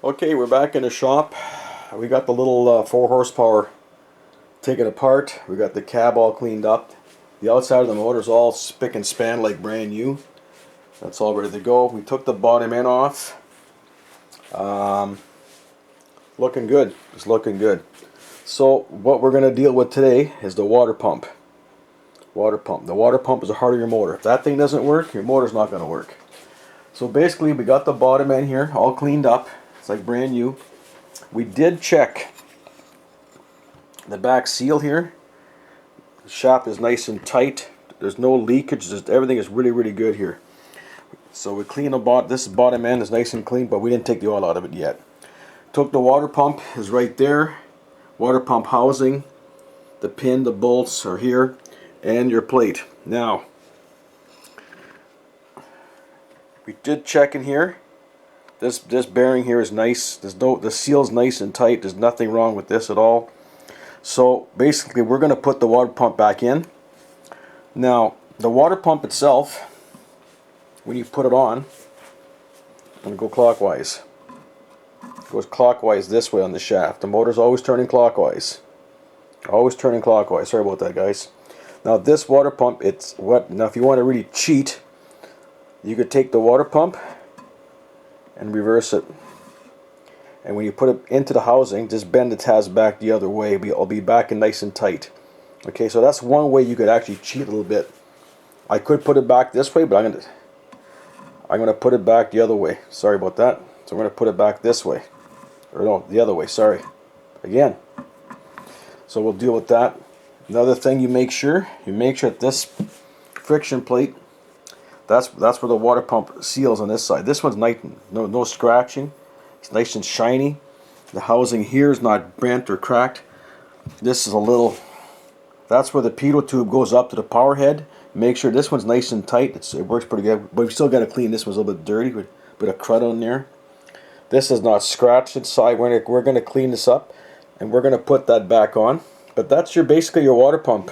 Okay, we're back in the shop. We got the little 4 horsepower taken apart. We got the cab all cleaned up. The outside of the motor is all spick and span like brand new. That's all ready to go. We took the bottom end off. Looking good. It's looking good. So what we're going to deal with today is the water pump. Water pump. The water pump is the heart of your motor. If that thing doesn't work, your motor's not going to work. So basically we got the bottom end here all cleaned up. It's like brand new. We did check the back seal here. The shaft is nice and tight. There's no leakage. Everything is really good here. So we cleaned this bottom end is nice and clean, but we didn't take the oil out of it yet. Took the water pump, is right there. Water pump housing. The pin, the bolts are here, and your plate. Now, we did check in here. This bearing here is nice. The seal's nice and tight. There's nothing wrong with this at all. So basically we're going to put the water pump back in. Now the water pump itself, when you put it on, I'm going to go clockwise. It goes clockwise this way on the shaft. The motor's always turning clockwise. Always turning clockwise. Sorry about that, guys. Now this water pump, now if you want to really cheat, you could take the water pump and reverse it, and when you put it into the housing, just bend the tabs back the other way. It'll be back and nice and tight. Okay, so that's one way you could actually cheat a little bit. I could put it back this way, but I'm gonna put it back the other way. Sorry about that. So I'm gonna put it back this way, or no, the other way. Sorry, again. So we'll deal with that. Another thing, you make sure that this friction plate, that's where the water pump seals on this side. This one's nice, no scratching. It's nice and shiny. The housing here is not bent or cracked. This is that's where the pitot tube goes up to the power head. Make sure this one's nice and tight. It works pretty good, but we still got to clean. This one's a little bit dirty with a bit of crud on there. This is not scratched inside. We're going to clean this up, and we're going to put that back on. But that's basically your water pump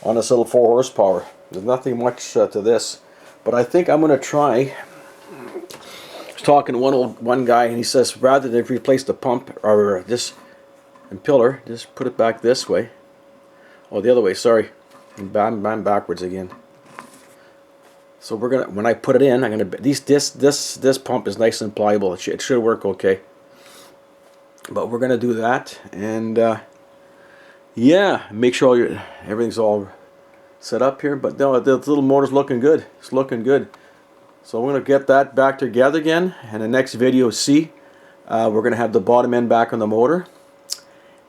on this little 4 horsepower. There's nothing much to this. But I think I'm going to try. I was talking to one guy, and he says rather than replace the pump or this impeller, just put it back this way. Oh, the other way. Sorry, I'm backwards again. So when I put it in, this pump is nice and pliable. It should work okay. But we're gonna do that, and yeah, make sure everything's all set up here. But no, the little motor's looking good. It's looking good. So we're going to get that back together again. And the next video, we're going to have the bottom end back on the motor.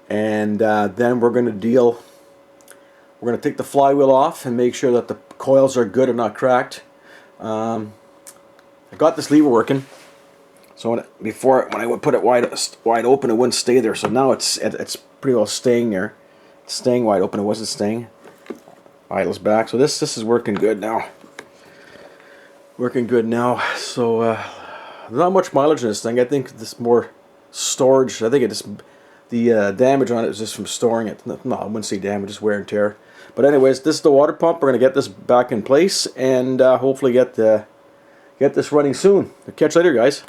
And then we're going to take the flywheel off and make sure that the coils are good and not cracked. I got this lever working. So when I would put it wide open, it wouldn't stay there. So now it's pretty well staying there. It's staying wide open. It wasn't staying. Idle's back. So this is working good now. Working good now. So there's not much mileage in this thing. I think this more storage. I think the damage on it is just from storing it. No, I wouldn't say damage, just wear and tear. But anyways, this is the water pump. We're going to get this back in place and hopefully get this running soon. I'll catch you later, guys.